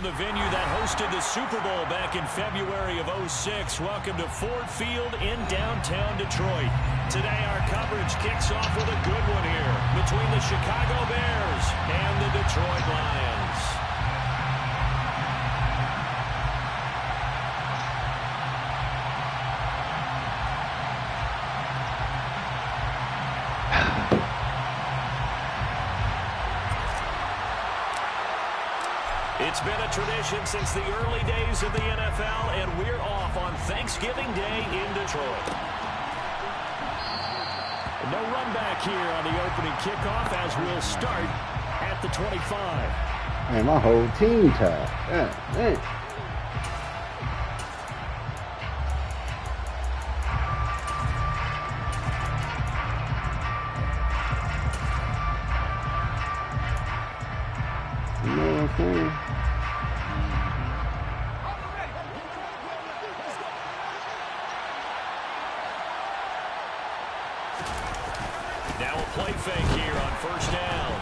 the venue that hosted the Super Bowl back in February of '06. Welcome to Ford Field in downtown Detroit. Today our coverage kicks off with a good one here between the Chicago Bears and the Detroit Lions. It's been a tradition since the early days of the NFL, and we're off on Thanksgiving Day in Detroit. No run back here on the opening kickoff as we'll start at the 25. Man, my whole team tied. Man. You know what I'm saying? Now a play fake here on first down.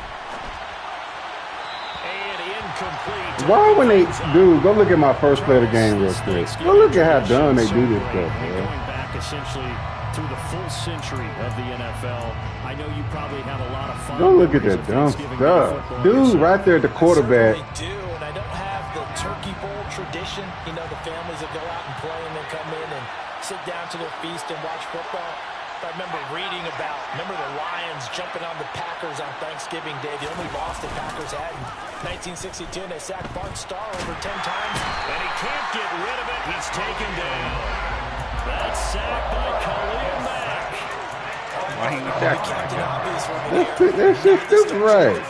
And incomplete. Why when they do, go look at my first play of the game real quick. Go look at how dumb they do this stuff, man. Going back essentially through the full century of the NFL. I know you probably have a lot of fun. Go look at that dumb stuff. Dude, right there at the quarterback. I do, and I don't have the Turkey Bowl tradition. You know, the families that go out and play and then come in and sit down to their feast and watch football. I remember reading about, the Lions jumping on the Packers on Thanksgiving Day. The only loss the Packers had in 1962, and they sacked Bart Starr over 10 times. And he can't get rid of it. He's taken down. That's sacked by Khalil Mack. Why ain't he sacked? Captain Obvious from That's just stupid, right?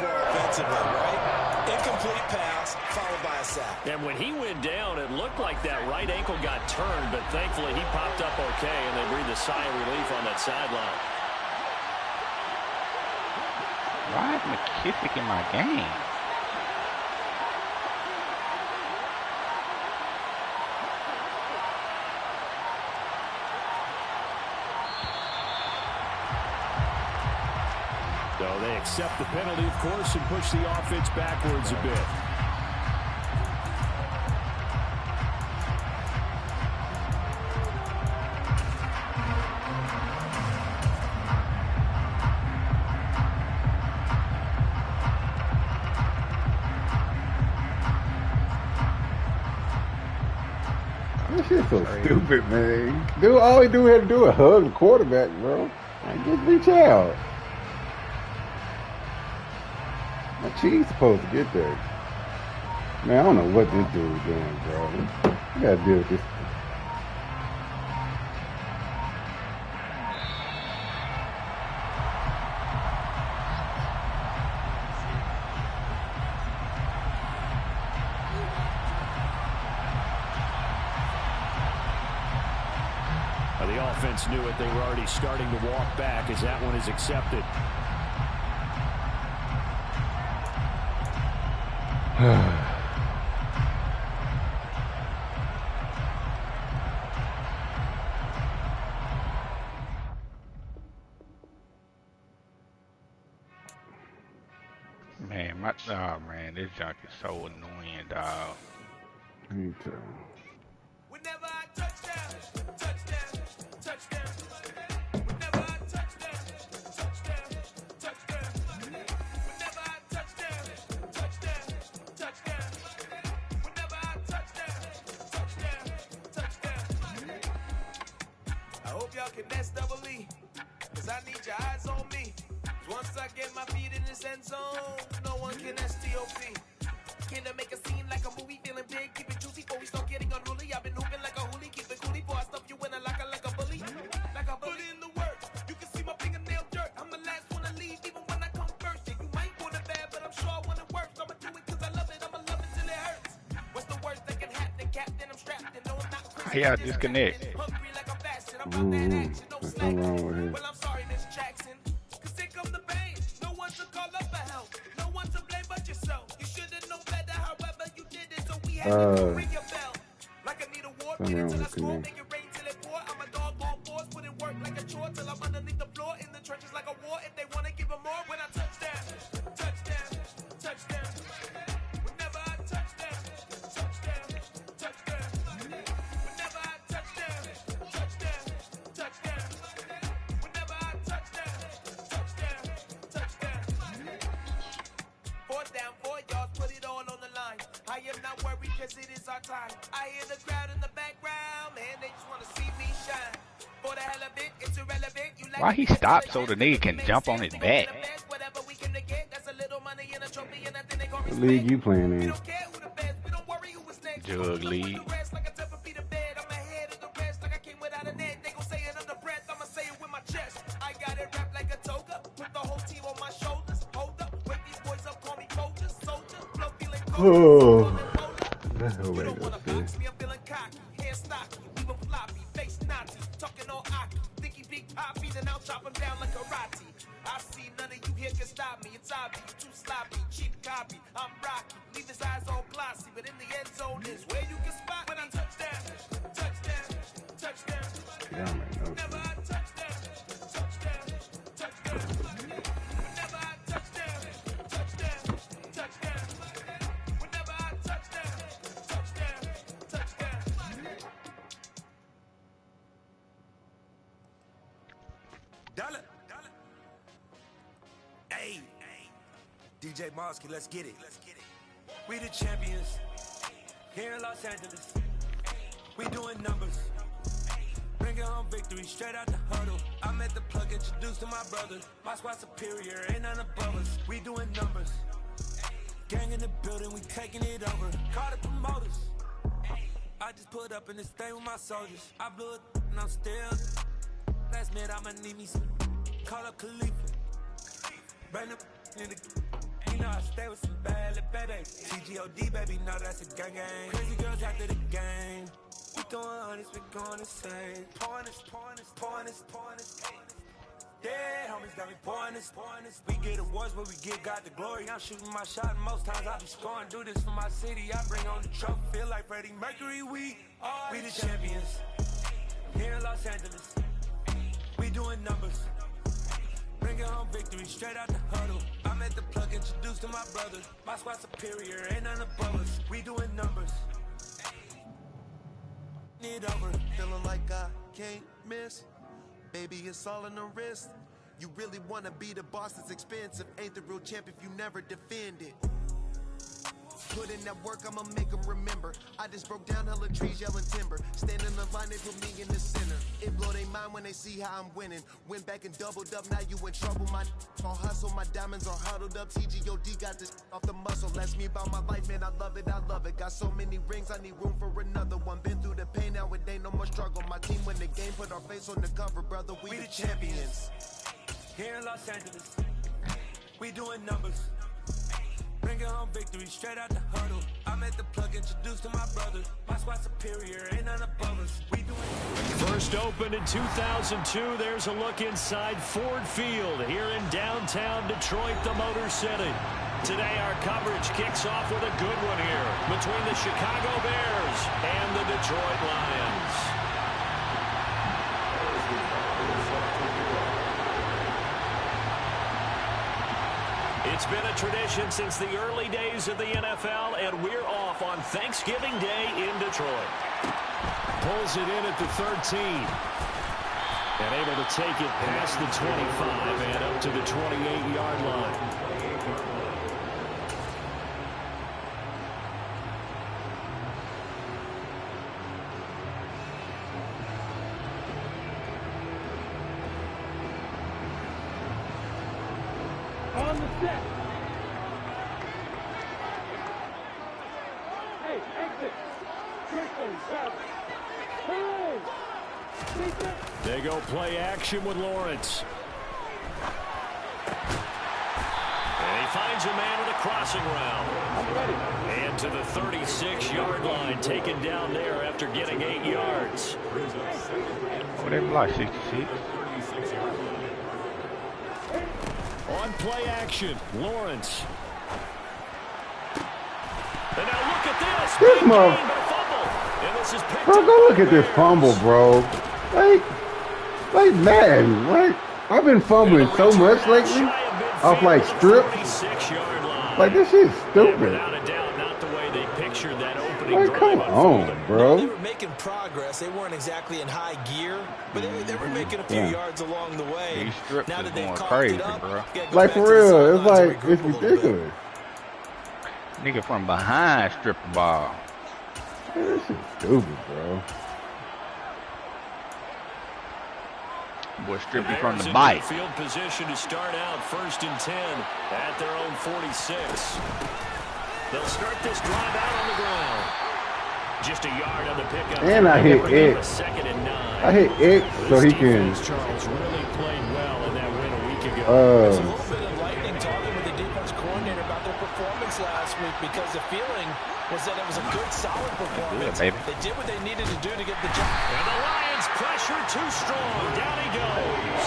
Incomplete pass, followed by a sack. And when he went down, it looked like that right ankle got turned, but thankfully he popped up okay, and they breathed a sigh of relief on that sideline. Why is McKissick in my game? So they accept the penalty, of course, and push the offense backwards a bit. This shit's so stupid, man. Dude, all he do had to do is hug the quarterback, bro. Like, just reach out. My cheese supposed to get there. Man, I don't know what this dude is doing, bro. You gotta deal with this. The offense knew it. They were already starting to walk back as that one is accepted. Man, this junk is so annoying, dog. Me too. Whenever I touchdown, touchdown, touchdown. Whenever I touchdown, touchdown, touchdown. Whenever I touchdown, touchdown, touchdown. Whenever I touchdown, touchdown. I hope y'all can nest double E, 'cause I need your eyes on me. 'Cause once I get my feet in this end zone, no one can STOP. Can I make a scene like a movie, feeling big, keep it juicy before we start getting unruly. I've been hooping like a hoolie, keep it coolie before I stuff you in a locker like a bully. Like a bully in the work, you can see my fingernail dirt. I'm the last one to leave, even when I come first. Yeah, you might want it bad, but I'm sure I want it worse. I'ma do it 'cause I love it, I'ma love it till it hurts. What's the worst that can happen, Captain? I'm strapped and no, I'm not crazy. How y'all disconnect? Hungry like I'm fasting, I'm on that action, no There's slack. something wrong with it. Well, I'm sorry, Miss Jackson, 'cause here come the pain. No one to call up for help, no one to blame but yourself. You should've known better, however you did it, so we had to ring your bell. Like I need a war, get into the score, make it rain till it pour. I'm a dog on force, put in work like a chore till I'm underneath the floor, in the trenches like a war. If they wanna give them more, when I touchdown, touchdown, touchdown. Whenever I touchdown, am not worried because it is our time. I hear the crowd in the background, man, they just want to see me shine. For the hell of it, it's irrelevant. You like Why he stopped so the nigga can jump on his back? whatever we can get, that's a little money and a trophy and nothing they gonna What league you playing we in? don't care who the best, we don't worry who was next. Jug League. The rest like a 10 feet of bed, I'm ahead of the rest like I came without a net. They gon' say it under breath, I'ma say it with my chest. I got it wrapped like a toga, put the whole team on my shoulders. Hold up, wake these boys up, call me Folger, soldier, flow feeling Oh. cold. That's the You way don't wanna to box me, I'm feeling cocky, hair stocky, even floppy, face Nazi, talking all aki, think he big poppy, then I'll chop him down like karate. I see none of you here can stop me, it's obvious, too sloppy, cheap copy, I'm rocky, leave his eyes all glossy, but in the end zone is where you can spot when I touchdown, touchdown, touchdown. Yeah, man, no Whenever I sense. touchdown, touchdown, touchdown. Whenever I touchdown, touchdown, touchdown. Whenever I touchdown, touchdown, touchdown. Dollar. Hey, DJ Mosky, let's get it. We the champions here in Los Angeles. We doing numbers. Bringing home victory straight out the huddle. I'm at the plug, introduced to my brother. My squad superior, ain't none above us. We doing numbers. Gang in the building, we taking it over. Call the promoters. I just put up in this thing with my soldiers. I blew it and I'm still. Last minute I'ma need me some. Call up Khalifa. Bring up in the. You know I stay with some bad little baby. TGOD baby, know that's a gang gang. Crazy girls after the game. We throwing hundreds, we going insane. Pouring this. Yeah, homies got me pouring this. We get awards, but we give God the glory. I'm shooting my shot, and most times I be scoring. Do this for my city, I bring on the trophy. Feel like Freddie Mercury, we the champions. Here in Los Angeles, we doing numbers. Bringing home victory straight out the huddle. I'm at the plug, introduced to my brother. My squad superior, ain't none above us. We doing numbers. It over. Feeling like I can't miss. Baby, it's all in the wrist. You really wanna be the boss, it's expensive. Ain't the real champ if you never defend it. Put in that work, I'ma make them remember. I just broke down hella trees, yelling timber. Stand in the line, they put me in the center. It blow they mind when they see how I'm winning. Went back and doubled up, now you in trouble. My all hustle, my diamonds are huddled up. TGOD got this off the muscle. Ask me about my life, man, I love it. Got so many rings, I need room for another one. Been through the pain, now it ain't no more struggle. My team win the game, put our face on the cover, brother. We the champions. Here in Los Angeles, we doing numbers. Bringing home victory straight out the huddle. I'm at the plug, introduced to my brother. My squad superior, ain't none above us. We doing First opened in 2002. There's a look inside Ford Field here in downtown Detroit, the Motor City. Today our coverage kicks off with a good one here between the Chicago Bears and the Detroit Lions. It's been a tradition since the early days of the NFL, and we're off on Thanksgiving Day in Detroit. Pulls it in at the 13. And able to take it past the 25 and up to the 28-yard line. On the set. Hey, exit. Quickly, stop. Hey! They go play action with Lawrence. And he finds a man with a crossing route. And to the 36-yard line, taken down there after getting 8 yards. Oh, they block 66. On play action, Lawrence. And now look at this. This Big mother- gain, but a fumble. And this is picked Bro, up go look by at this Bears. fumble, bro. Like Madden. Like, I've been fumbling so much lately. Off like strips. 36-yard line. Like, this shit's And stupid. without a doubt, not the way they pictured that opening Like, drive come unfolding. on, They bro. were making progress. They weren't exactly in high gear, but they were making a few Yeah. yards along the way. These strips Now is that they've going coughed crazy, it up, bro. you gotta go Like, back for to the real. It's sidelines and like, regroup it's a little bit. ridiculous. Nigga from behind strip the ball. Man, this shit stupid, bro. Boy, strip you from Bears the in bite. field position to start out 1st and 10 at their own 46. They'll start this drive out on the ground. Just a yard on the pickup. And I hit Bring up a X. 2nd and 9. I hit X so he can. Defense, Charles, really played well in that win a week ago. There's a little bit of lightning talking with the defense coordinator about their performance last week because the feeling was that it was a good, solid performance. Good, baby. They did what they needed to do to get the job. And the Lions pressure too strong. Down he goes.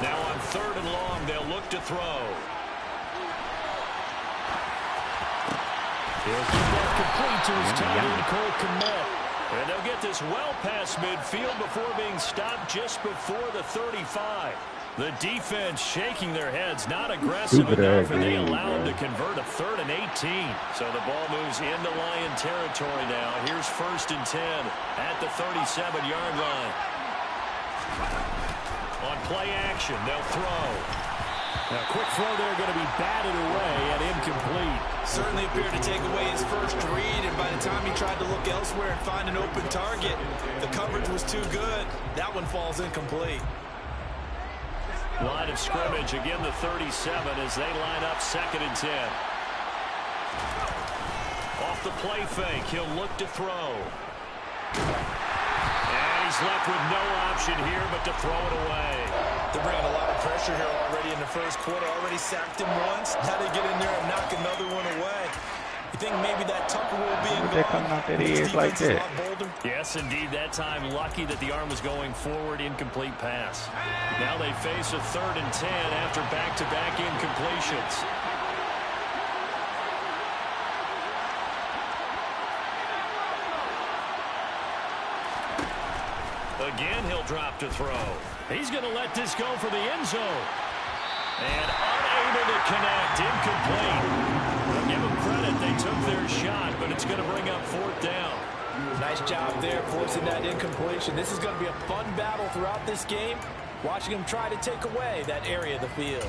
Now on 3rd and long, they'll look to throw. He'll keep that complete to his tight end, Cole Kmet. And they'll get this well past midfield before being stopped just before the 35. The defense shaking their heads, not aggressive Stupid enough, ass and they game, allow bro. them to convert a 3rd and 18. So the ball moves into Lion territory now. Here's 1st and 10 at the 37-yard line. On play action, they'll throw. Now, quick throw there going to be batted away and incomplete. Certainly appeared to take away his first read, and by the time he tried to look elsewhere and find an open target, the coverage was too good. That one falls incomplete. Line of scrimmage, again the 37 as they line up 2nd and 10. Off the play fake, he'll look to throw. And he's left with no option here but to throw it away. They're bringing a lot of pressure here already in the first quarter. Already sacked him once. Now they get in there and knock another one away. You think maybe that Tucker will be in They're coming out that ears like that. Yes, indeed. That time, lucky that the arm was going forward. Incomplete pass. Now they face a 3rd and 10 after back-to-back incompletions. Again, he'll drop to throw. He's going to let this go for the end zone. And unable to connect. Incomplete. Well, give them credit. They took their shot, but it's going to bring up 4th down. Nice job there forcing that incompletion. This is going to be a fun battle throughout this game. Watching them try to take away that area of the field.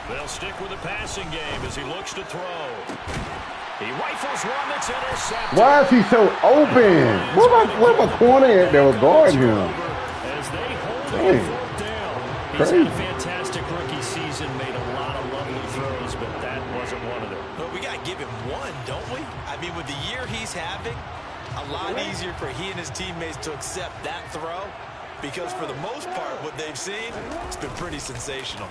They'll stick with the passing game as he looks to throw. He rifles one that's intercepted. Why is he so open? Where my corner at that was guarding him? As they hold Dang. it 4th down. He's Crazy. had a fantastic rookie season, made a lot of lovely throws, but that wasn't one of them. But we got to give him one, don't we? I mean, with the year he's having, a lot easier for he and his teammates to accept that throw because for the most part, what they've seen, it's been pretty sensational.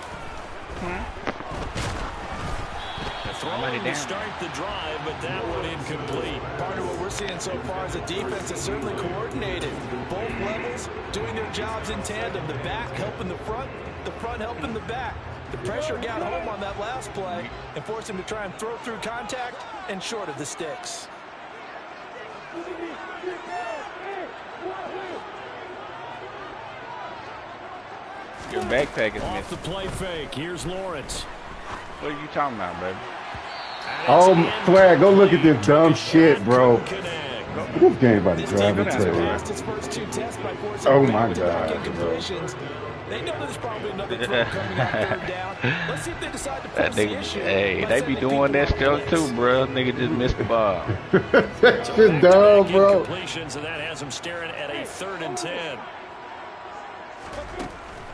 Throwing to start the drive, but that one incomplete. Part of what we're seeing so far is a defense that's certainly coordinated. Both levels doing their jobs in tandem. The back helping the front helping the back. The pressure got home on that last play and forced him to try and throw through contact and short of the sticks. Your backpack is Off missing. the play fake. Here's Lawrence. What are you talking about, baby? Oh, Swag, go look at this dumb shit, bro. Connect. This game about to This drive me defense crazy. passed its first 2 tests by forcing Oh, my back-to-back God, bro. incompletions. They know there's probably another throw coming on 3rd down. Let's see if they decide to That press the nigga, issue. hey, by they be sending doing that people stuff off too, blitz. bro. Nigga just missed the ball. That shit dumb, bro. Incompletions, and that has him staring at a 3rd and 10.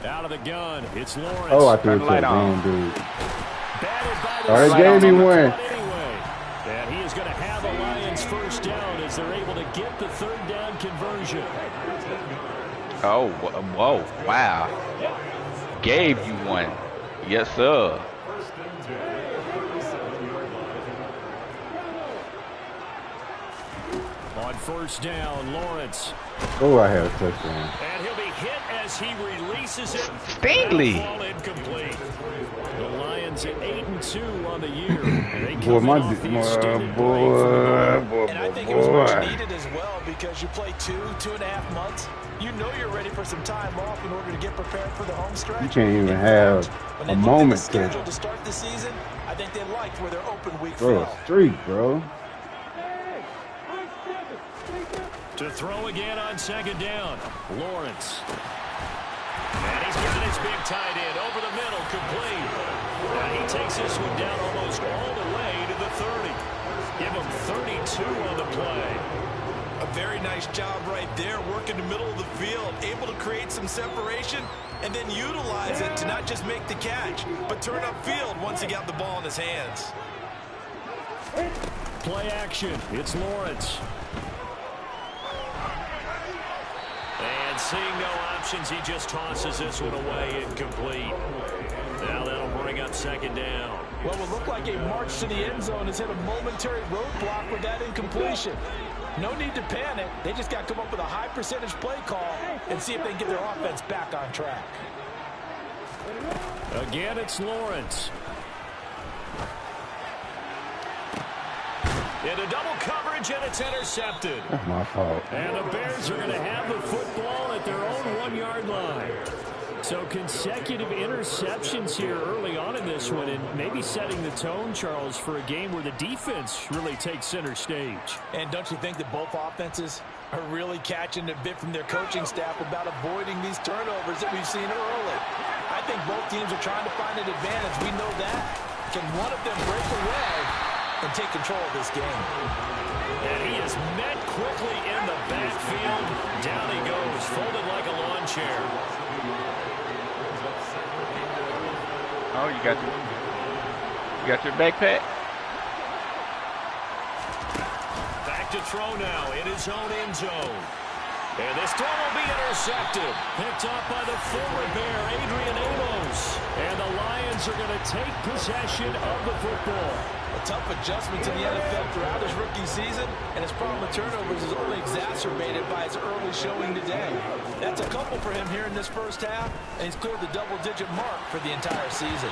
Out of the gun, it's Lawrence. Oh, I threw it Turn the to light the on. wrong dude. Batted by the All right, Lions. gave me one. Anyway, and he is going to have the Lions 1st down as they're able to get the 3rd down conversion. Oh, whoa, wow. Gave you one. Yes, sir. On first down, Lawrence. Oh, I had a touchdown. And he'll be hit as he releases it. Stingley. That'll fall incomplete. The Lions at 8-2 on the year. And they Boy, come my off the boy, extended boy, break. And I think it was much needed as well because you play 2.5 months. You know you're ready for some time off in order to get prepared for the home stretch. You can't even have When a they looked at the moment schedule to to start the season, I think they liked where their open week throw fell. a streak, bro. To throw again on second down, Lawrence. And he's got his big tight end over the middle, complete. And he takes this one down almost all the way to the 30. Give him 32 on the play. A very nice job right there, working the middle of the field, able to create some separation and then utilize it to not just make the catch, but turn upfield once he got the ball in his hands. Play action. It's Lawrence. And seeing no options, he just tosses this one away incomplete. Now that'll bring up second down. What would look like a march to the end zone has hit a momentary roadblock with that incompletion. No need to panic. They just got to come up with a high percentage play call and see if they can get their offense back on track. Again, it's Lawrence. Into double coverage, and it's intercepted. That's my fault. And the Bears are going to have the football at their own 1-yard line. So consecutive interceptions here early on in this one, and maybe setting the tone, Charles, for a game where the defense really takes center stage. And don't you think that both offenses are really catching a bit from their coaching staff about avoiding these turnovers that we've seen early? I think both teams are trying to find an advantage. We know that. Can one of them break away and take control of this game? And he is met quickly in the backfield. Down he goes, folded like a lawn chair. Oh, you got your backpack? Back to throw now in his own end zone. And this throw will be intercepted. Picked up by the forward Bear, Adrian Amos. And the Lions are going to take possession of the football. A tough adjustment to the NFL throughout his rookie season, and his problem with turnovers is only exacerbated by his early showing today. That's a couple for him here in this first half, and he's cleared the double-digit mark for the entire season.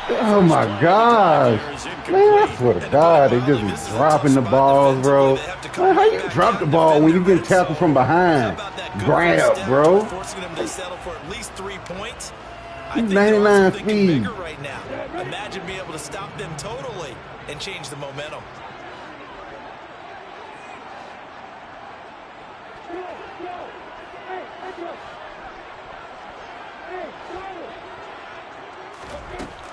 Oh my gosh. Man, I swear to God, they just be dropping the balls, bro. Man, how you drop the ball when you get tackled from behind? Grab, bro. Forcing them to settle for at least 3 points. I He's think they're 99 also thinking speed. bigger right now. Imagine being able to stop them totally and change the momentum.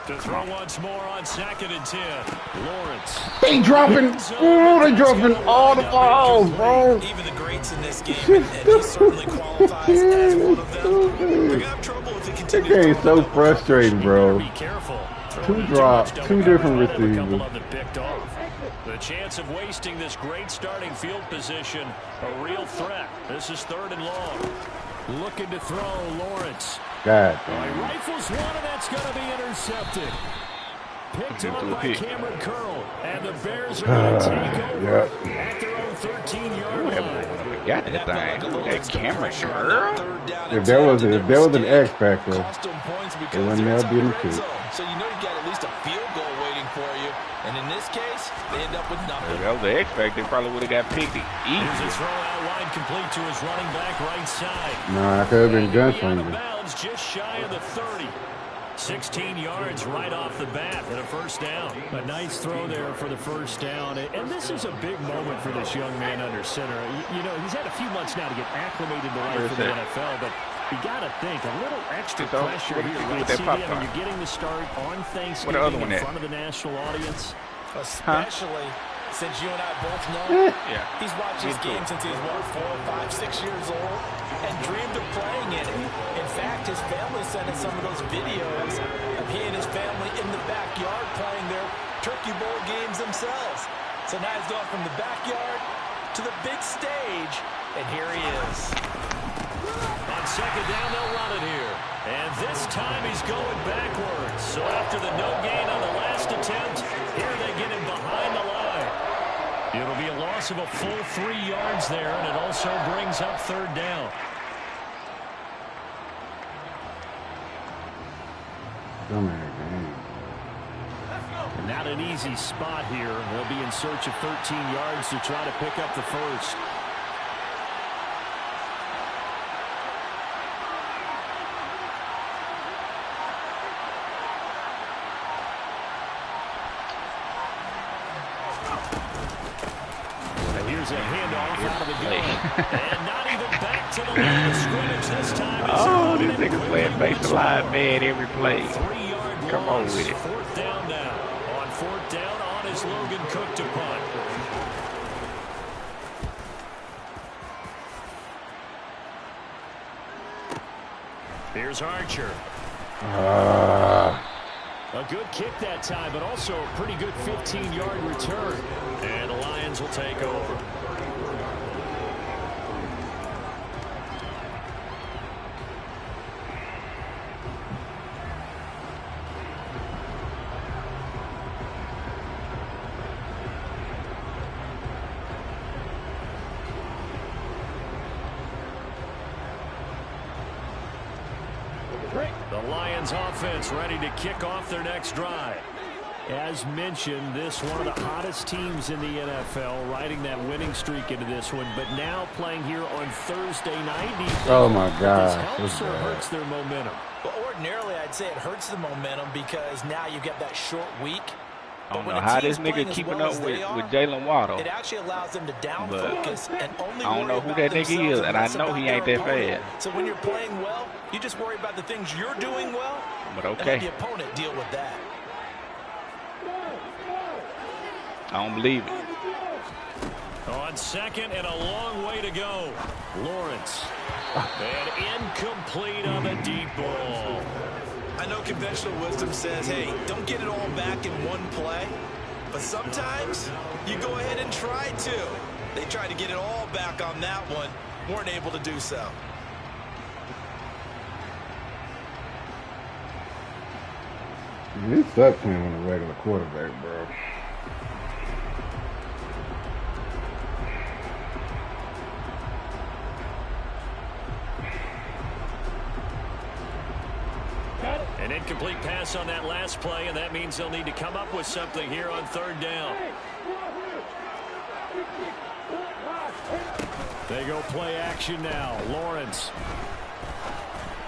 To throw once more on 2nd and 10. Lawrence. They dropping. Oh, they dropping all the balls, bro. Even the greats in this game, and he certainly qualifies as one of them. They're going to have trouble if they That continue game's to so frustrating, bro. Be careful. Two drops, two different A couple receivers. of them picked off. The chance of wasting this great starting field position, a real threat. This is 3rd and long. Looking to throw, Lawrence. God He damn. rifles one, and that's going to be intercepted. Picked up by Cameron Curl, and the Bears are going to take over at their own 13-yard line. Got that thing. That camera, girl. If there was an X factor, cost them points because it wouldn't they're have been inside the red two. zone. So you know you got at least a field goal waiting for you. And in this case, they end up with nothing. If that was the X Factor, they probably would have got picked Here's easy. a throw out wide complete to his running back right side. Nah, I could have been Out of gunslinging. bounds, just shy of the 30. 16 yards right off the bat and a first down. A nice throw there for the first down. And this is a big moment for this young man under center. You know, he's had a few months now to get acclimated to life in the NFL, but you got to think, a little extra So, pressure what do here, you do right, with that CD? I popcorn? mean, you're getting the start on Thanksgiving other one in at? front of the national audience. Especially since you and I both know Yeah. he's watched this game since he was, 4, 5, 6 years old and dreamed of playing in it. In fact, his family sent us some of those videos of he and his family in the backyard playing their Turkey Bowl games themselves. So now he's gone from the backyard to the big stage, and here he is. On second down, they'll run it here. And this time he's going backwards. So after the no gain on the last attempt, here they get him behind the line. It'll It'll be a loss of a full 3 yards there, and it also brings up third down. Not an easy spot here. They'll be in search of 13 yards to try to pick up the first. And here's a handoff out of the gun. And not even back to the line of scrimmage this time. Oh, this nigga playing baseline man every play. Come on with it. Fourth down now. On fourth down, on is Logan Cook to punt. Here's Archer. A good kick that time, but also a pretty good 15-yard return. And the Lions will take over. The Lions offense ready to kick off their next drive. As mentioned, this one of the hottest teams in the NFL, riding that winning streak into this one, but now playing here on Thursday night. Oh my God. This helps or hurts their momentum? Well, ordinarily, I'd say it hurts the momentum because now you get that short week. I don't know how this nigga keeping up with Jalen Waddle. It actually allows them to down focus and only I don't know who that nigga is, and I know he ain't that fast. So when you're playing well, you just worry about the things you're doing well. But And okay, let the opponent deal with that. I don't believe it. On second and a long way to go. Lawrence. And incomplete on the deep ball. I know conventional wisdom says, hey, don't get it all back in one play. But sometimes you go ahead and try to. They tried to get it all back on that one. Weren't able to do so. He sucks playing with a regular quarterback, bro. An incomplete pass on that last play, and that means they'll need to come up with something here on third down. They go play action now. Lawrence.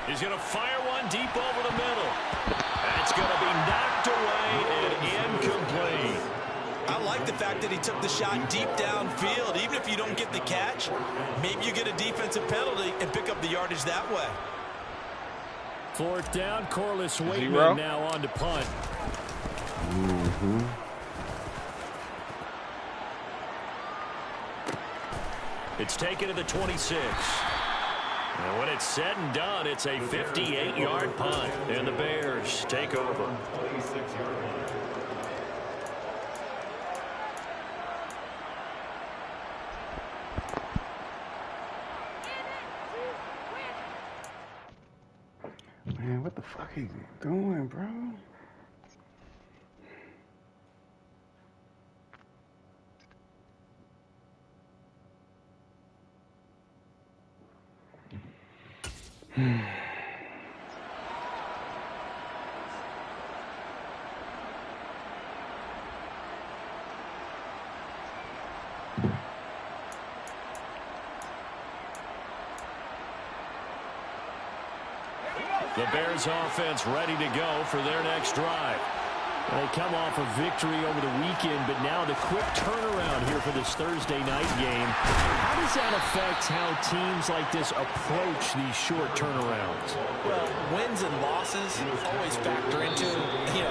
He's going to fire one deep over the middle. That's going to be knocked away and incomplete. I like the fact that he took the shot deep downfield. Even if you don't get the catch, maybe you get a defensive penalty and pick up the yardage that way. Fourth down, Corliss Waitman now on to punt. It's taken to the 26. And when it's said and done, it's a 58-yard punt. And the Bears take over. Man, what the fuck is he doing, bro? The Bears offense ready to go for their next drive. They come off a victory over the weekend, but now the quick turnaround here for this Thursday night game. How does that affect how teams like this approach these short turnarounds? Well, wins and losses always factor into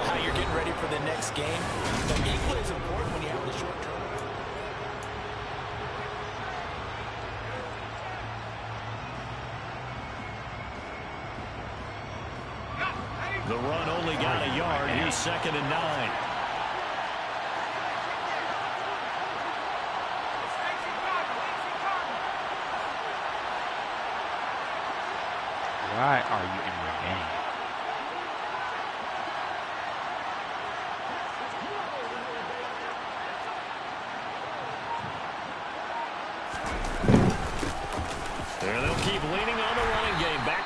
how you're getting ready for the next game. But equally as important when you have the short turnaround. The run only got a yard. Here's 2nd and 9. Why are you in your game?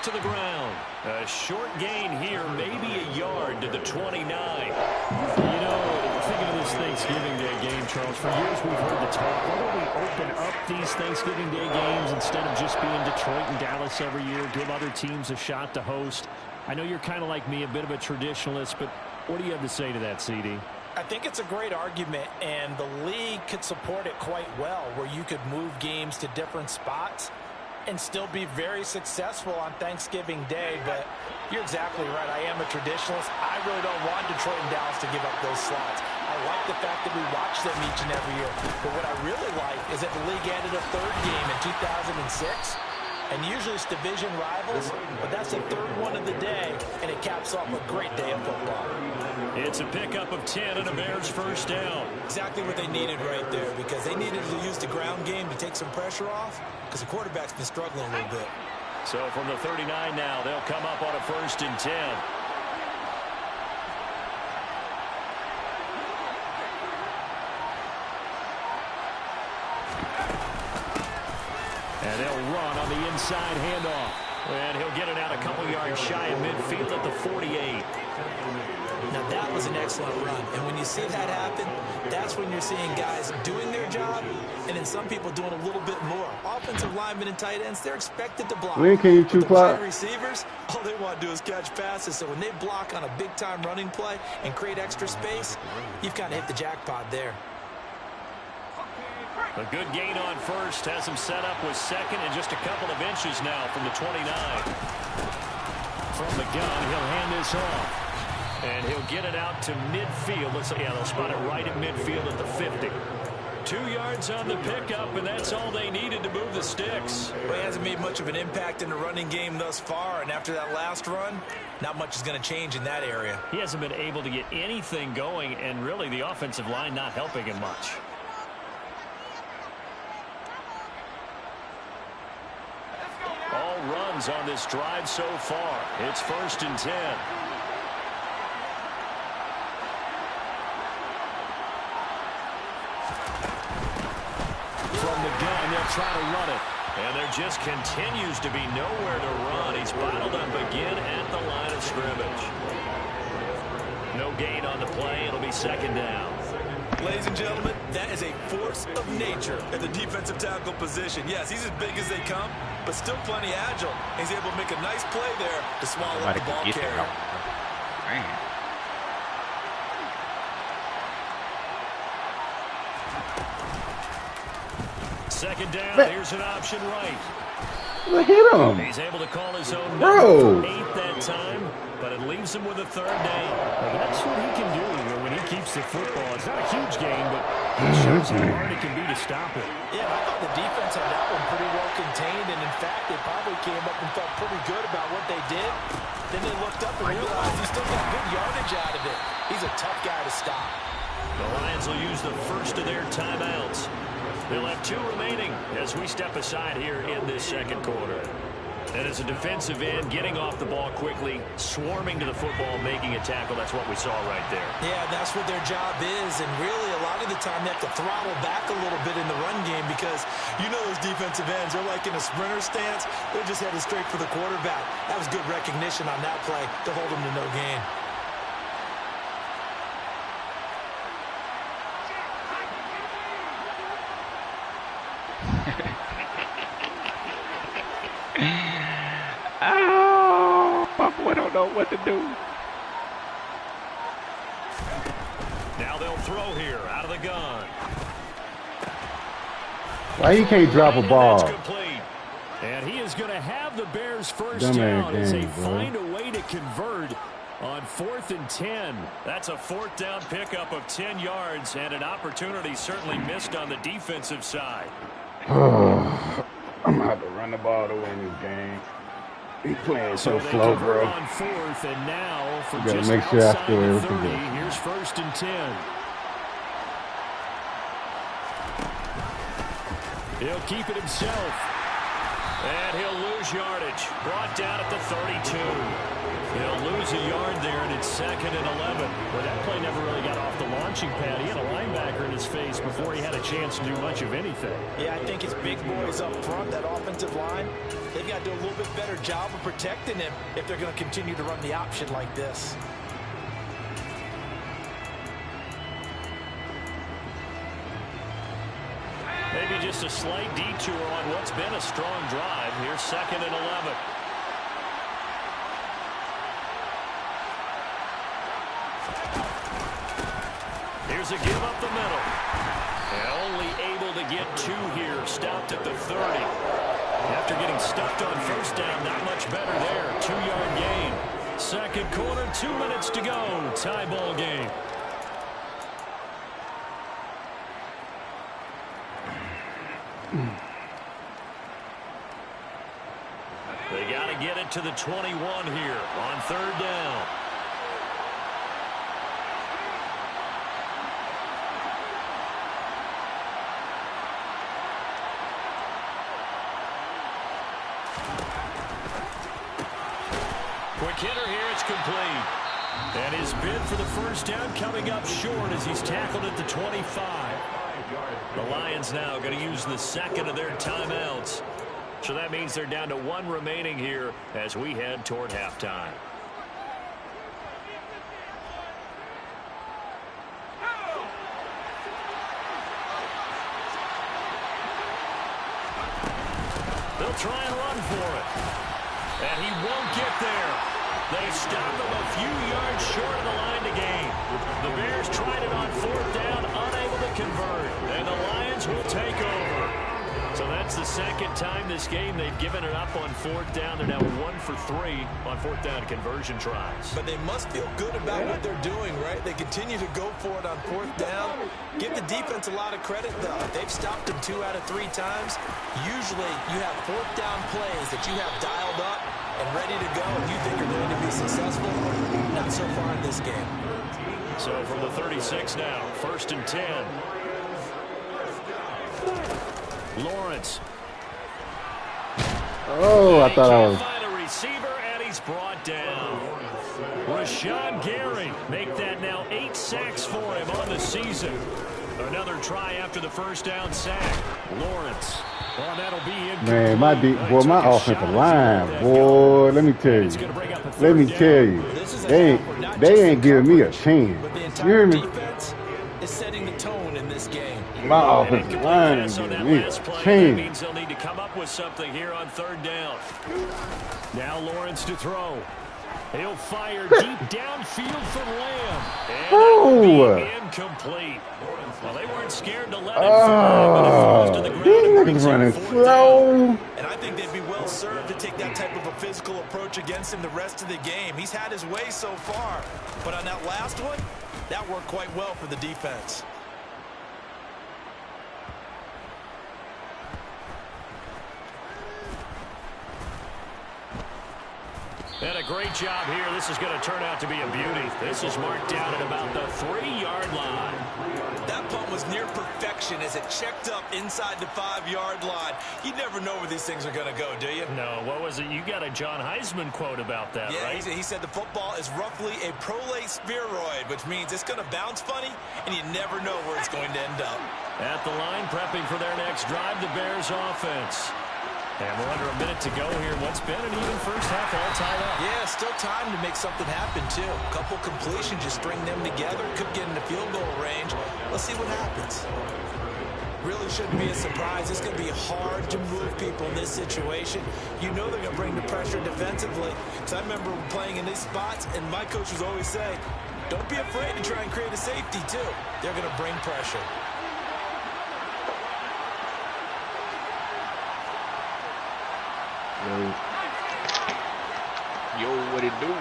back to the ground. A short gain here, maybe a yard to the 29. You know, thinking of this Thanksgiving Day game, Charles, for years we've heard the talk. Why don't we open up these Thanksgiving Day games instead of just being Detroit and Dallas every year, give other teams a shot to host? I know you're kind of like me, a bit of a traditionalist, but what do you have to say to that, CD? I think it's a great argument, and the league could support it quite well, where you could move games to different spots and still be very successful on Thanksgiving Day. But you're exactly right. I am a traditionalist. I really don't want Detroit and Dallas to give up those slots. I like the fact that we watch them each and every year. But what I really like is that the league added a third game in 2006. And usually it's division rivals, but that's the third one of the day, and it caps off a great day of football. It's a pickup of 10 and a Bears first down. Exactly what they needed right there, because they needed to use the ground game to take some pressure off, because the quarterback's been struggling a little bit. So from the 39 now, they'll come up on a 1st and 10. And they'll run on the inside handoff. And he'll get it out a couple yards shy of midfield at the 48. Now that was an excellent run. And when you see that happen, that's when you're seeing guys doing their job and then some people doing a little bit more. Offensive linemen and tight ends, they're expected to block. When can you But the clock? wide receivers, all they want to do is catch passes. So when they block on a big-time running play and create extra space, you've kind of hit the jackpot there. A good gain on first has him set up with second and just a couple of inches now from the 29. From the gun, he'll hand this off. And he'll get it out to midfield. They'll spot it right at midfield at the 50. 2 yards on the pickup, and that's all they needed to move the sticks. Well, he hasn't made much of an impact in the running game thus far, and after that last run, not much is going to change in that area. He hasn't been able to get anything going, and really the offensive line not helping him much. All runs on this drive so far. It's 1st and 10. From the gun, they'll try to run it. And there just continues to be nowhere to run. He's bottled up again at the line of scrimmage. No gain on the play. It'll be 2nd down. Ladies and gentlemen, that is a force of nature at the defensive tackle position. Yes, he's as big as they come, but still plenty agile. He's able to make a nice play there to swallow up the ball carrier. Second down, here's an option right. Look, hit him. He's able to call his own Bro. number for 8 that time, but it leaves him with a 3rd down. Well, that's what he can do when he keeps the football. It's not a huge gain, but it shows how hard it can be to stop it. Yeah, I thought the defense had that one pretty well contained, and in fact, they probably came up and felt pretty good about what they did. Then they looked up and realized he still got good yardage out of it. He's a tough guy to stop. The Lions will use the first of their timeouts. They'll have 2 remaining as we step aside here in this 2nd quarter. And as a defensive end, getting off the ball quickly, swarming to the football, making a tackle, that's what we saw right there. Yeah, that's what their job is, and really a lot of the time they have to throttle back a little bit in the run game because you know those defensive ends, they're like in a sprinter stance. They're just headed straight for the quarterback. That was good recognition on that play to hold them to no gain. Oh, my boy don't know what to do. Now they'll throw here out of the gun. Why you can't drop a ball? That's complete. And he is going to have the Bears first Dumb down ass as they game, bro. find a way to convert on 4th and 10. That's a 4th down pickup of 10 yards and an opportunity certainly missed on the defensive side. I'm about to run the ball to win this game. He's playing so they slow, convert bro. on 4th, and now from Gotta just make sure I outside score the everything 30, good. here's 1st and 10. He'll keep it himself. And he'll lose yardage. Brought down at the 32. He'll lose a yard there, and it's 2nd and 11. Well, that play never really got off the launching pad. He had a linebacker in his face before he had a chance to do much of anything. Yeah, I think his big boys up front, that offensive line, they've got to do a little bit better job of protecting him if they're going to continue to run the option like this. Maybe just a slight detour on what's been a strong drive. Here's 2nd and 11. Here's a give up the middle. And only able to get 2 here. Stopped at the 30. After getting stuffed on first down, not much better there. 2-yard gain. Second quarter, 2 minutes to go. Tie ball game. They got to get it to the 21 here on 3rd down. Quick hitter here, it's complete. And his bid for the first down coming up short as he's tackled at the 25. The Lions now going to use the 2nd of their timeouts. So that means they're down to 1 remaining here as we head toward halftime. They'll try and run for it. And he won't get there. They stop him a few yards short of the line to gain. The Bears tried it on 4th down, unable to convert. And the Lions will take over. So that's the 2nd time this game they've given it up on 4th down. They're now 1 for 3 on 4th down conversion tries. But they must feel good about what they're doing, right? They continue to go for it on 4th down. Give the defense a lot of credit, though. They've stopped them 2 out of 3 times. Usually you have 4th down plays that you have dialed up and ready to go, and you think are going to be successful. Not so far in this game. So from the 36 now, 1st and 10. Lawrence. Oh, I thought I was. Find a receiver, and he's brought down. Rashawn Gary make that now 8 sacks for him on the season. Another try after the first down sack. Lawrence. Well, that'll be Man, my offensive line, boy, let me tell you. They ain't giving me a chance. You hear me? Is setting the tone in this game. My offensive line ain't giving me a chance. Means they'll need to come up with something here on 3rd down. Now Lawrence to throw. He'll fire deep downfield for Lamb. And incomplete. Well, they weren't scared to let it fly, but it falls to the ground. These niggas running slow. And I think they'd be well served to take that type of a physical approach against him the rest of the game. He's had his way so far. But on that last one, that worked quite well for the defense. And a great job here. This is going to turn out to be a beauty. This is marked down at about the 3-yard line. That punt was near perfection as it checked up inside the 5-yard line. You never know where these things are going to go, do you? No. What was it? You got a John Heisman quote about that, right? Yeah, he said the football is roughly a prolate spheroid, which means it's going to bounce funny, and you never know where it's going to end up. At the line, prepping for their next drive, the Bears offense. And we're under a minute to go here. What's been an even first half all tied up. Yeah, still time to make something happen, too. A couple completions, just string them together. Could get into field goal range. Let's see what happens. Really shouldn't be a surprise. It's going to be hard to move people in this situation. You know they're going to bring the pressure defensively. Because I remember playing in these spots, and my coach was always saying, don't be afraid to try and create a safety, too. They're going to bring pressure. Yo, what it do?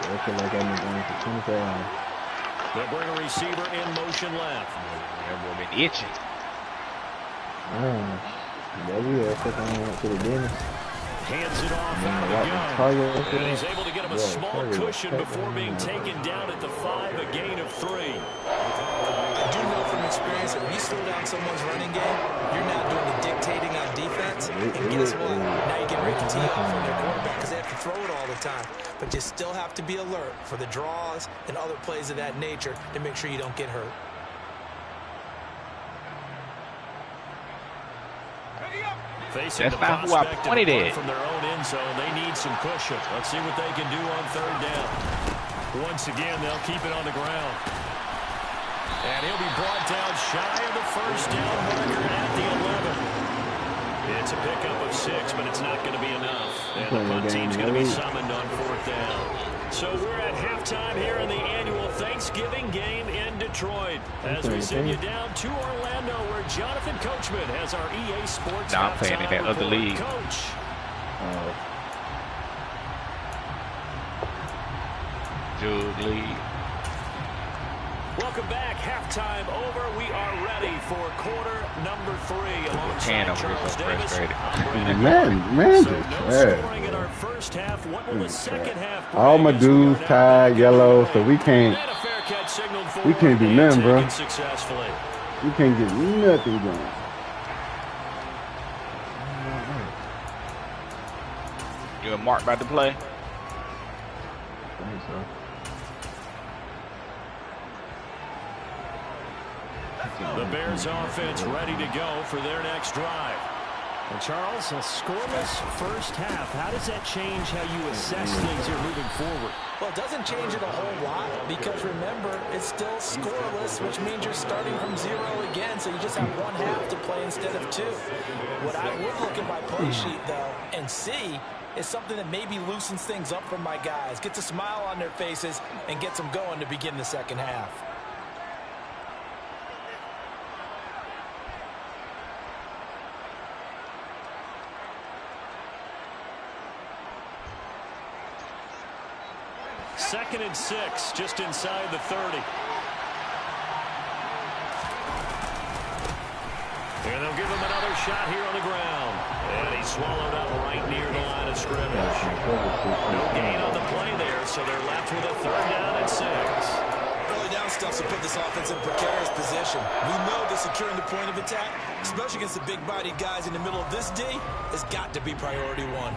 I feel like I've been going for 24 hours. They'll bring a receiver in motion left. That boy been itching. Maybe I think I went to the dentist. Hands it off out of the gun. And he's able to get him a small cushion before being taken down at the 5, a gain of 3. I do know from experience that if you slow down someone's running game, you're not doing the dictating on defense. And guess what? Now you can break the tee off on their quarterback because they have to throw it all the time. But you still have to be alert for the draws and other plays of that nature to make sure you don't get hurt. Facing That's the not who I prospect pointed of a punt at. from their own end zone, they need some cushion. Let's see what they can do on third down. Once again, they'll keep it on the ground. And he'll be brought down shy of the first down marker at the 11. It's a pickup of 6, but it's not going to be enough. And the punt team's going to be summoned on fourth down. So we're at halftime here in the annual Thanksgiving game in Detroit. As we send you down to Orlando, where Jonathan Coachman has our EA Sports I'm playing in that other league. Coach. Jug League. Welcome back. Halftime over. We are ready for quarter number 3. Alongside Charles Davis. Man, So just no trash. scoring in our first half. What will the second half bring? All my dudes tied yellow, so we can't And a fair catch signaled for do nothing, bro. taken successfully. We can't get nothing going. You and Mark about to play? I think so. The Bears offense ready to go for their next drive. And Charles, a scoreless first half. How does that change how you assess things here moving forward? Well, it doesn't change it a whole lot because, remember, it's still scoreless, which means you're starting from 0 again, so you just have one half to play instead of 2. What I would look at my play sheet, though, and see is something that maybe loosens things up for my guys, gets a smile on their faces, and gets them going to begin the second half. Second and 6, just inside the 30. And they'll give him another shot here on the ground. And he's swallowed up right near the line of scrimmage. No gain on the play there, so they're left with a third down and 6. Early down stuff to put this offense in precarious position. We know that securing the point of attack, especially against the big-bodied guys in the middle of this D, has got to be priority 1.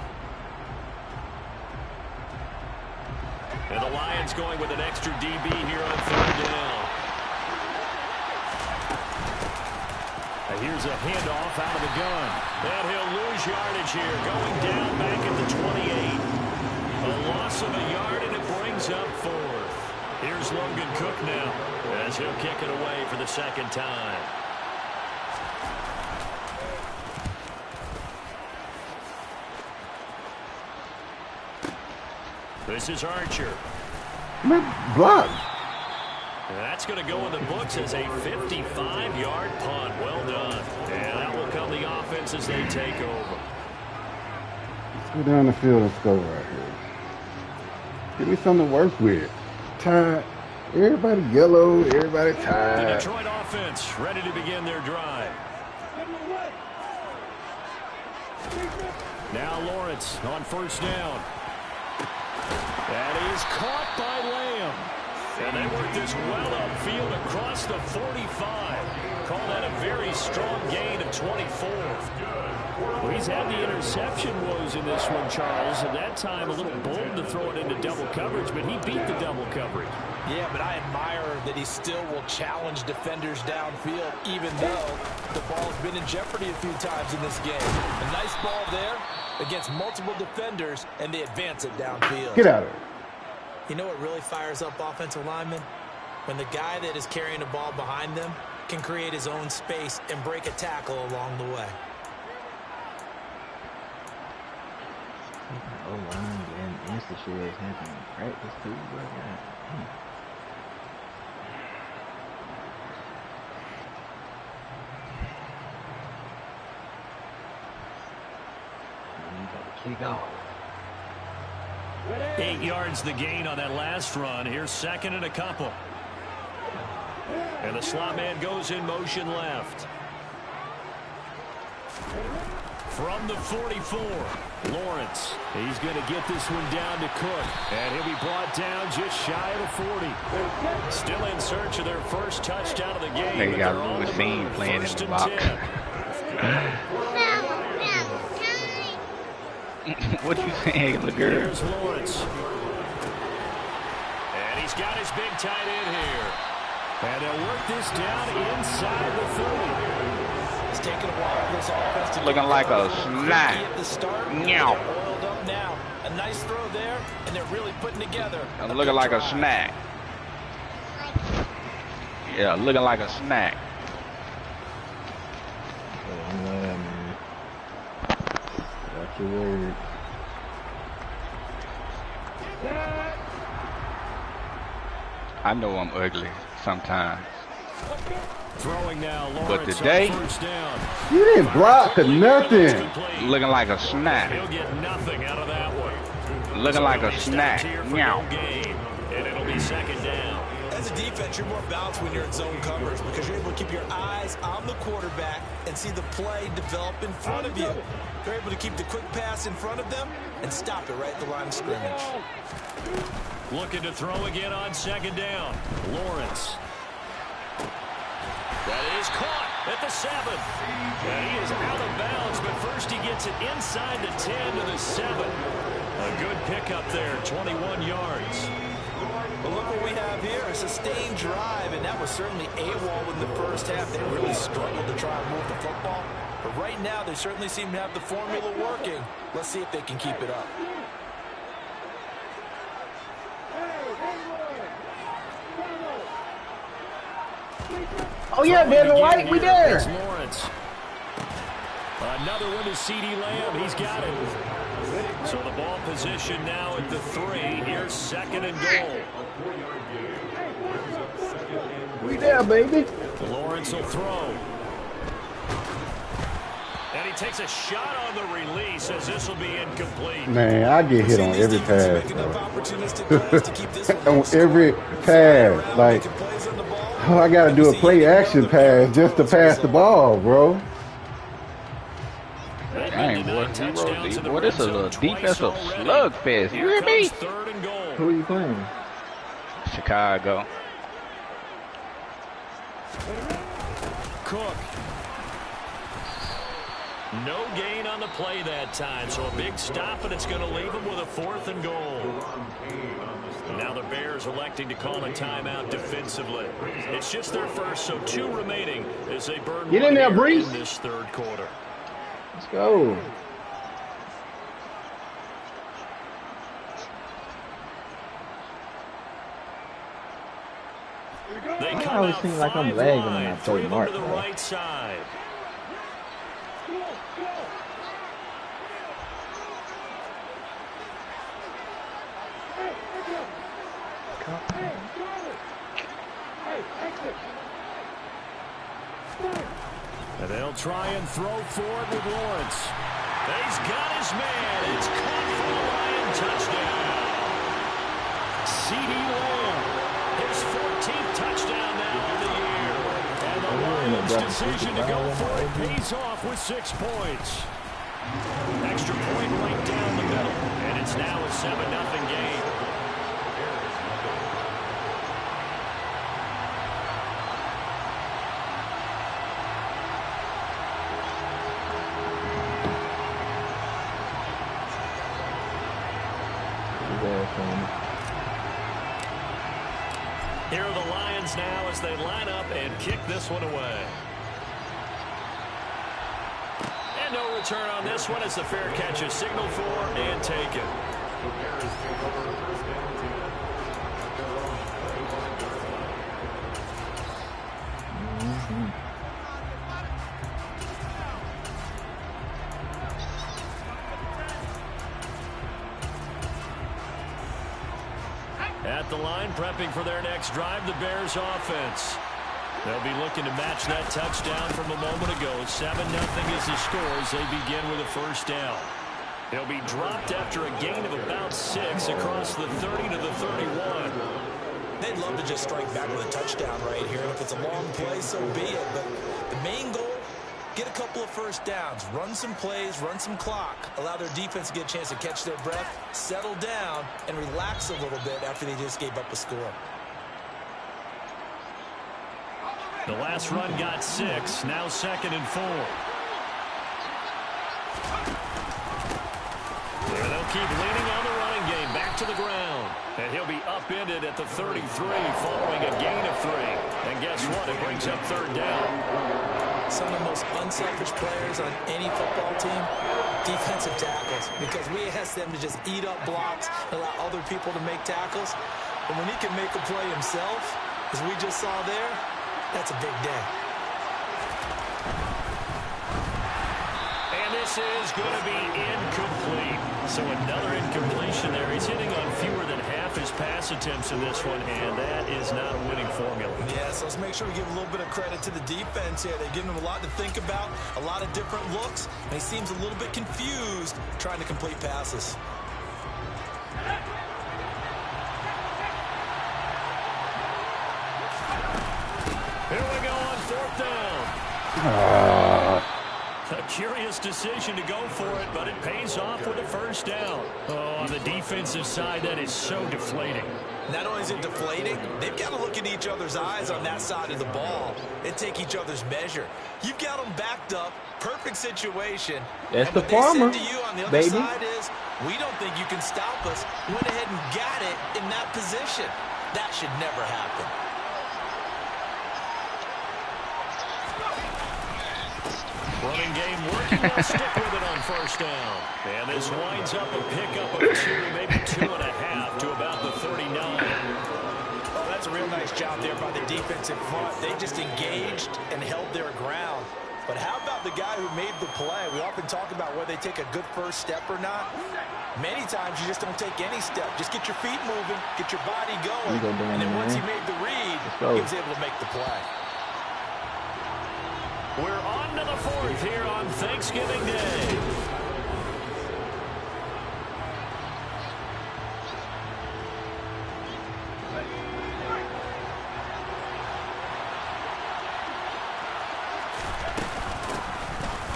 And the Lions going with an extra DB here on third down. Now here's a handoff out of the gun. And he'll lose yardage here, going down back at the 28. A loss of a yard, and it brings up 4th. Here's Logan Cook now, as he'll kick it away for the second time. This is Archer. Block. That's going to go in the books as a 55-yard punt. Well done. And that will come the offense as they take over. Let's go down the field and score right here. Give me something to work with. Tied. Everybody yellow. Everybody The tied. Detroit offense ready to begin their drive. Now Lawrence on first down. That is caught by Lamb. And they work this well upfield across the 45. Call that a very strong gain of 24. Well, he's had the interception woes in this one, Charles. At that time, a little bold to throw it into double coverage, but he beat the double coverage. Yeah, but I admire that he still will challenge defenders downfield, even though the ball's been in jeopardy a few times in this game. A nice ball there against multiple defenders, and they advance it downfield. Get out of here. You know what really fires up offensive linemen? When the guy that is carrying the ball behind them can create his own space and break a tackle along the way. O-line and Insta shares happening in practice too, bro. God. Kick off. 8 yards the gain on that last run. Here's second and a couple. And the slot man goes in motion left. From the 44, Lawrence. He's going to get this one down to Cook. And he'll be brought down just shy of the 40. Still in search of their first touchdown of the game. They got Louis Sean playing in the box. What you saying, little girl? Here's Lawrence. And he's got his big tight end here. And they'll work this down inside the 30. It's taking a while for this offense to looking like a snack. Meow. Oiled up now. A nice throw there, and they're really putting together. Looking like a snack. Yeah, looking like a snack. Watch your words. I know I'm ugly sometimes. Throwing now, But today, you didn't block or nothing. Looking like a snack. He'll get nothing out of that one. Looking like a snack. Meow. And it'll be second down. As a defense, you're more balanced when you're in zone coverage because you're able to keep your eyes on the quarterback and see the play develop in front of you. They're able to keep the quick pass in front of them and stop it right at the line of scrimmage. Looking to throw again on second down. Lawrence. That is caught at the 7. And he is out of bounds, but first he gets it inside the 10 to the 7. A good pickup there, 21 yards. But look what we have here, a sustained drive, and that was certainly AWOL in the first half. They really struggled to try and move the football. But right now, they certainly seem to have the formula working. Let's see if they can keep it up. Oh yeah, Devin White, we there. Lawrence. Another one to C.D. Lamb. He's got it. So the ball position now at the 3. Here's second and goal. We there, baby. Lawrence will throw. And he takes a shot on the release as this will be incomplete. Man, I get hit on every pass, bro. On every pass. Like, oh, I got to do a play action pass just to pass the ball, bro. Dang, boy, boy, this is a defensive slugfest. You hear me? Who are you playing? Chicago. Cook. No gain on the play that time, so a big stop, and it's going to leave him with a 4th and goal. Now the Bears electing to call a timeout defensively. It's just their first, so 2 remaining as they burn Get in there, Brees. in this third quarter. Let's go. They I come always out seem like I'm 5 lagging when I wide, play 3 of them Mark, to the bro. right side. And they'll try and throw forward with Lawrence. He's got his man. It's caught for the Lion touchdown. C.D. Lamb, his 14th touchdown now of the year. And the Lions' decision to go for it pays off with 6 points. Extra point right down the middle. And it's now a 7-0 game. Here are the Lions now as they line up and kick this one away. And no return on this one as the fair catch is signaled for and taken. At the line, prepping for their next drive, the Bears offense. They'll be looking to match that touchdown from a moment ago. 7-0 is the score as they begin with a first down. They'll be dropped after a gain of about 6 across the 30 to the 31. They'd love to just strike back with a touchdown right here. And if it's a long play, so be it. But the main goal, get a couple of first downs, run some plays, run some clock, allow their defense to get a chance to catch their breath, settle down, and relax a little bit after they just gave up a score. The last run got 6. Now 2nd and 4. And they'll keep leaning on the running game. Back to the ground. And he'll be upended at the 33 following a gain of 3. And guess what? It brings up 3rd down. Some of the most unselfish players on any football team, defensive tackles, because we ask them to just eat up blocks and allow other people to make tackles. But when he can make a play himself, as we just saw there, that's a big day. And this is going to be incomplete. So another incompletion there. He's hitting on fewer than half his pass attempts in this one, and that is not a winning formula. Yeah, so let's make sure we give a little bit of credit to the defense here. They've given him a lot to think about, a lot of different looks, and he seems a little bit confused trying to complete passes. Here we go on 4th down. A curious decision to go for it, but it pays off with a 1st down. Oh, on the defensive side, that is so deflating. Not only is it deflating, they've got to look in each other's eyes on that side of the ball and take each other's measure. You've got them backed up, perfect situation. That's and the what farmer, they said to you on the other baby. side is, we don't think you can stop us. Went ahead and got it in that position. That should never happen. Running game working. They'll stick with it on 1st down. And this winds up a pickup of 2, maybe 2.5 to about the 39. Oh, that's a real nice job there by the defensive front. They just engaged and held their ground. But how about the guy who made the play? We often talk about whether they take a good first step or not. Many times you just don't take any step. Just get your feet moving, get your body going. And then once he made the read, he was able to make the play. We're on to the 4th here on Thanksgiving Day.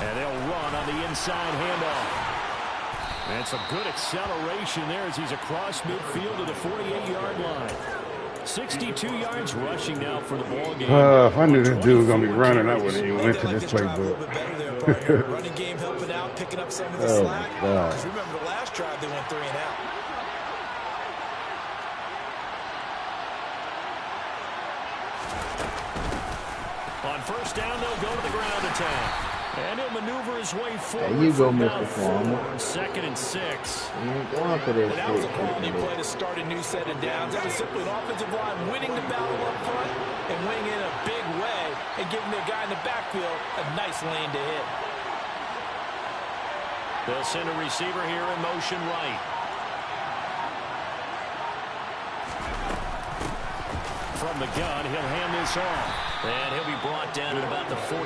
And they'll run on the inside handoff. And some good acceleration there as he's across midfield to the 48-yard line. 62 yards rushing now for the ball game. If I knew this dude was going to be running, I wouldn't even went to this playbook. Running game helping out, picking up some of the slack. Because remember the last drive, they went 3 and out. On 1st down, they'll go to the ground attack. And he'll maneuver his way forward. There you go, Mr. Farmer. 2nd and 6. You ain't going for this. That was a quality play to start a new set of downs. That was simply an offensive line winning the battle up front and winning in a big way and giving their guy in the backfield a nice lane to hit. They'll send a receiver here in motion right. From the gun, he'll hand this off. And he'll be brought down at about the 42. A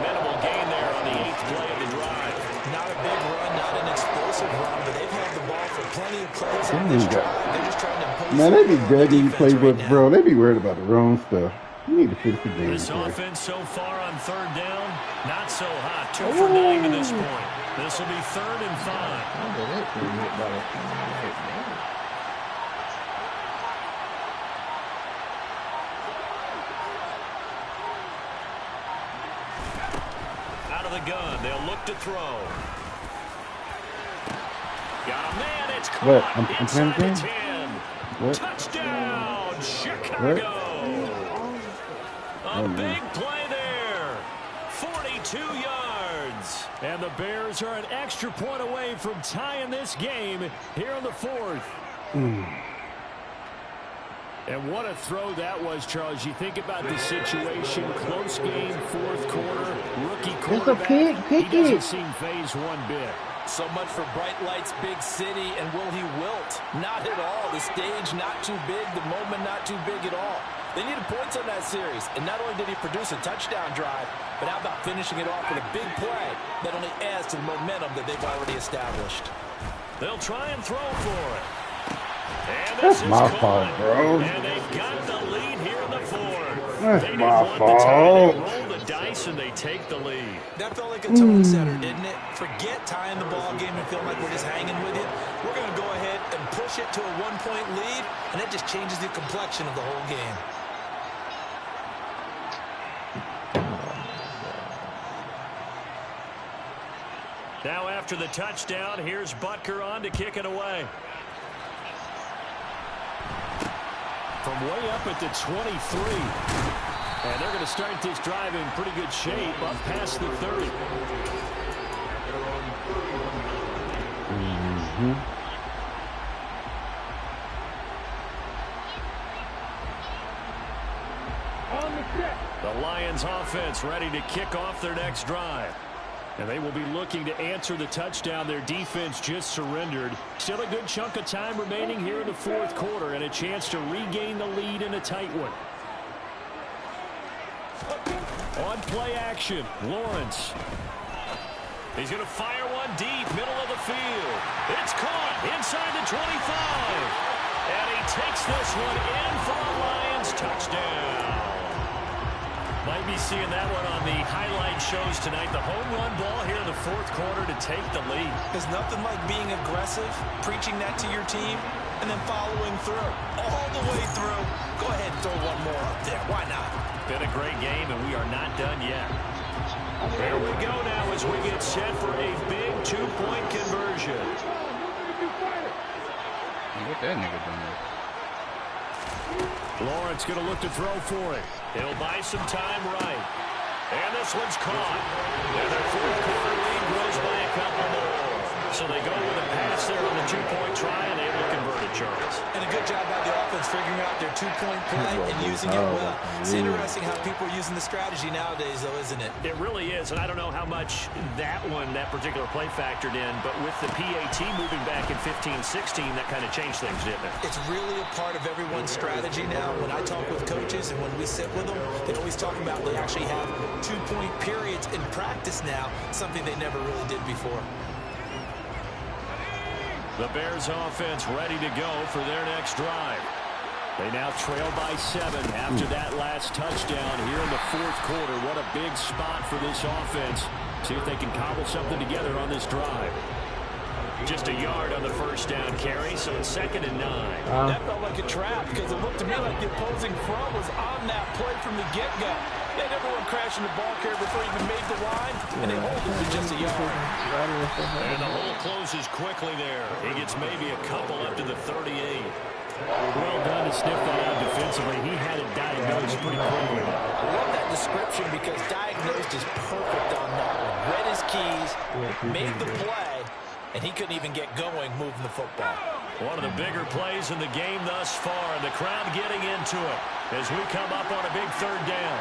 minimal gain there on the 8th play of the drive. Not a big run, not an explosive run, but they've held the ball for plenty of plays on this drive. They're just trying to impose. Man, they be dragging playbooks, bro. They be worried about the wrong stuff. You need to fix the game. This offense so far on 3rd down, not so hot. 2 for 9 to this point. This will be 3rd and 5. Gun. They'll look to throw. Got a man. It's caught inside the 10. Touchdown, Chicago. A big play there. 42 yards. And the Bears are an extra point away from tying this game here in the 4th. And what a throw that was, Charles. You think about the situation, close game, 4th quarter, rookie quarterback. He doesn't seem phased one bit. So much for bright lights, big city, and will he wilt? Not at all. The stage not too big, the moment not too big at all. They needed points on that series, and not only did he produce a touchdown drive, but how about finishing it off with a big play that only adds to the momentum that they've already established. They'll try and throw for it. And that's my fault, bro. And they've got the lead here in the 4th. That's my fault. Roll the dice points, and they take the lead. That felt like a tone setter, didn't it? Forget tying the ball game and feeling like we're just hanging with you. We're going to go ahead and push it to a one-point lead, and that just changes the complexion of the whole game. Now after the touchdown, here's Butker on to kick it away. From way up at the 23. And they're going to start this drive in pretty good shape up past the 30. The Lions offense ready to kick off their next drive. And they will be looking to answer the touchdown their defense just surrendered. Still a good chunk of time remaining here in the fourth quarter and a chance to regain the lead in a tight one. On play action, Lawrence. He's going to fire one deep, middle of the field. It's caught inside the 25. And he takes this one in for a Lions touchdown. Might be seeing that one on the highlight shows tonight. The home run ball here in the fourth quarter to take the lead. There's nothing like being aggressive, preaching that to your team, and then following through. All the way through. Go ahead and throw one more up there. Why not? Been a great game, and we are not done yet. There we go now as we get set for a big two-point conversion. What that nigga doing? Lawrence going to look to throw for it. He'll buy some time right. And this one's caught. And their fourth quarter lead grows by a couple more. So they go with a pass there on the two-point try and able to convert it, Charles. And a good job by the offense figuring out their two-point play and using it well. It's interesting how people are using the strategy nowadays, though, isn't it? It really is, and I don't know how much that particular play factored in, but with the PAT moving back in 15-16, that kind of changed things, didn't it? It's really a part of everyone's strategy now. When I talk with coaches and when we sit with them, they always talk about they actually have two-point periods in practice now, something they never really did before. The Bears offense ready to go for their next drive. They now trail by 7 after that last touchdown here in the fourth quarter. What a big spot for this offense. See if they can cobble something together on this drive. Just a yard on the first down carry, so it's 2nd and 9. That felt like a trap because it looked to me like the opposing front was on that play from the get-go. They had everyone crashing the ball carrier before he even made the line, and they hold it to just a yard. And the hole closes quickly there. He gets maybe a couple up to the 38. Well done to sniff that out defensively. He had it diagnosed pretty quickly. I love that description because diagnosed is perfect on that one. Read his keys, made the play, and he couldn't even get going moving the football. One of the bigger plays in the game thus far. The crowd getting into it as we come up on a big 3rd down.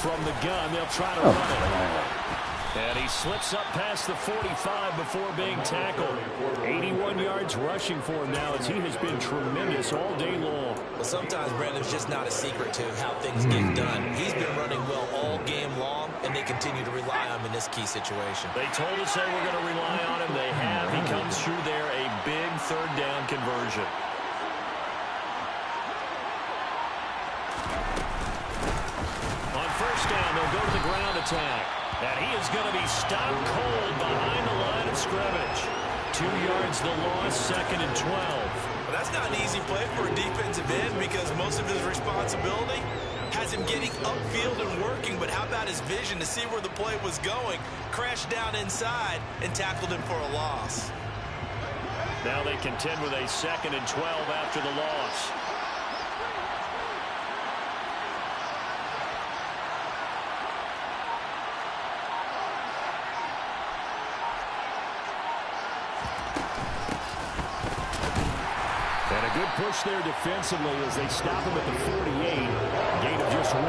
From the gun, they'll try to run it. And he slips up past the 45 before being tackled. 81 yards rushing for him now as he has been tremendous all day long. Well, sometimes, Brandon, it's just not a secret to how things get done. He's been running well all game long, and they continue to rely on him in this key situation. They told us they were going to rely on him. They have. He comes through there, a big 3rd down conversion. First down, they'll go to the ground attack. And he is going to be stopped cold behind the line of scrimmage. 2 yards the loss, 2nd and 12. Well, that's not an easy play for a defensive end because most of his responsibility has him getting upfield and working. But how about his vision to see where the play was going, crashed down inside, and tackled him for a loss. Now they contend with a 2nd and 12 after the loss. Good push there defensively as they stop him at the 48. Gain of just 1.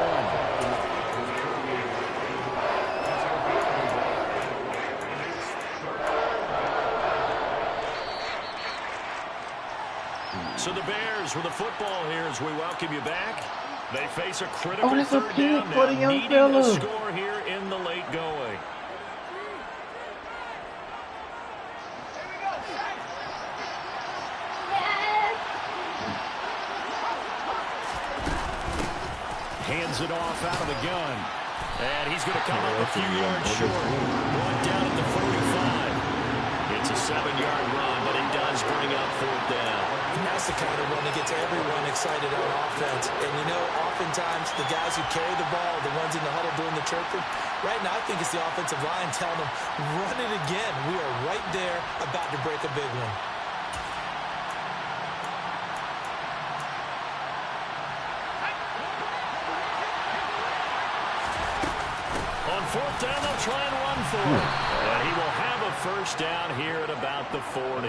So the Bears with the football here as we welcome you back. They face a critical 3rd down now, needing a score here in the late going. hands it off out of the gun. And he's going to come up a few yards short. One down at the 45. It's a 7-yard run, but it does bring up 4th down. And that's the kind of run that gets everyone excited on offense. And, you know, oftentimes the guys who carry the ball, the ones in the huddle doing the chirping, right now I think it's the offensive line telling them, run it again. We are right there about to break a big one. On 4th down, they'll try and run for it. And he will have a 1st down here at about the 40.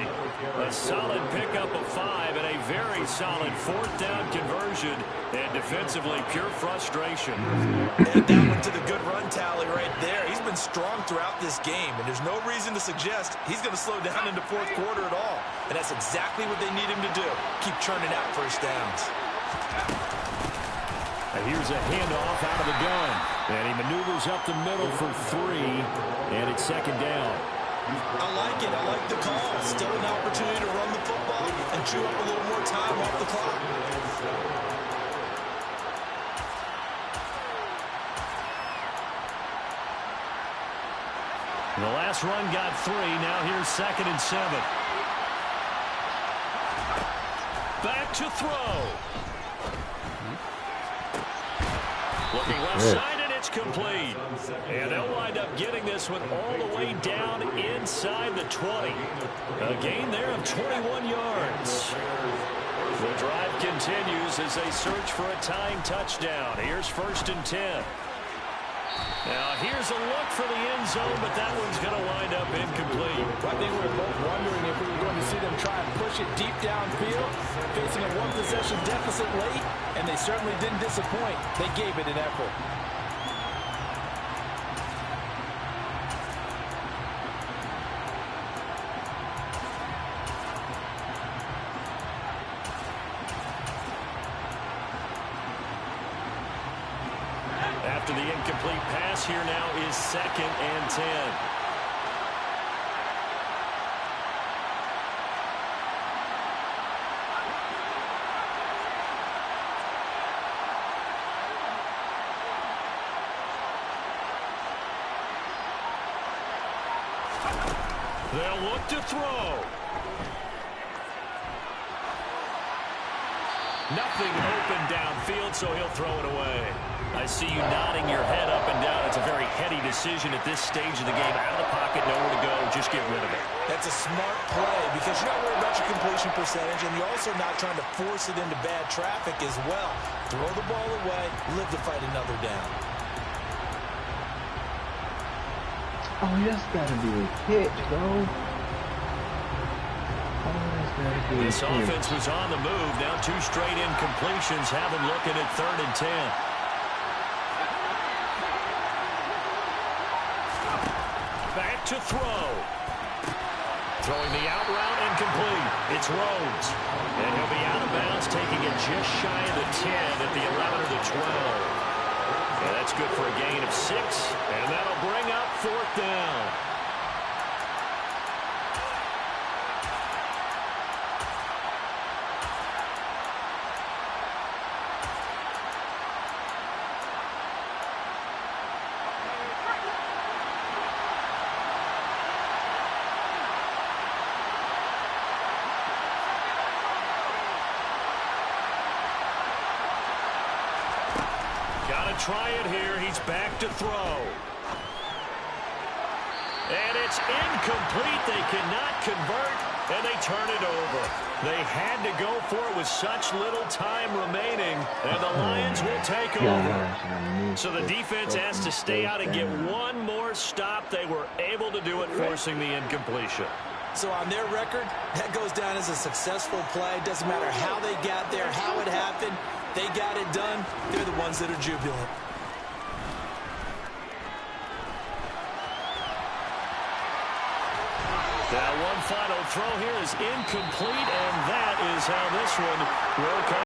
A solid pickup of 5 and a very solid 4th down conversion. And defensively, pure frustration. And that one to the good run tally right there. He's been strong throughout this game, and there's no reason to suggest he's going to slow down into 4th quarter at all. And that's exactly what they need him to do. Keep churning out 1st downs. Here's a handoff out of the gun. And he maneuvers up the middle for 3. And it's 2nd down. I like it. I like the call. Still an opportunity to run the football and chew up a little more time off the clock. The last run got 3. Now here's 2nd and 7. Back to throw. Looking left side, and it's complete. And they'll wind up getting this one all the way down inside the 20. A gain there of 21 yards. The drive continues as they search for a tying touchdown. Here's 1st and 10. Now, here's a look for the end zone, but that one's going to wind up incomplete. I think we were both wondering if we were going to see them try and push it deep downfield, facing a one-possession deficit late, and they certainly didn't disappoint. They gave it an effort. After the incomplete pass, here now is 2nd and 10. They'll look to throw. Nothing open downfield, so he'll throw it away. I see you nodding your head up and down. It's a very heady decision at this stage of the game. Out of the pocket, nowhere to go. Just get rid of it. That's a smart play because you're not worried about your completion percentage, and you're also not trying to force it into bad traffic as well. Throw the ball away, live to fight another down. Oh, that's got to be a pitch, though. This offense was on the move. Now 2 straight incompletions have them looking at 3rd and 10. Back to throw. Throwing the out route incomplete. It's Rhodes. And he'll be out of bounds, taking it just shy of the 10 at the 11 or the 12. And that's good for a gain of 6. And that'll bring up 4th down. Try it here. He's back to throw. And it's incomplete. They cannot convert, and they turn it over. They had to go for it with such little time remaining, and the Lions will take over. So the defense has to stay out and get one more stop. They were able to do it, forcing the incompletion. So on their record, that goes down as a successful play. Doesn't matter how they got there, how it happened. They got it done. They're the ones that are jubilant. Now one final throw here is incomplete, and that is how this one will come.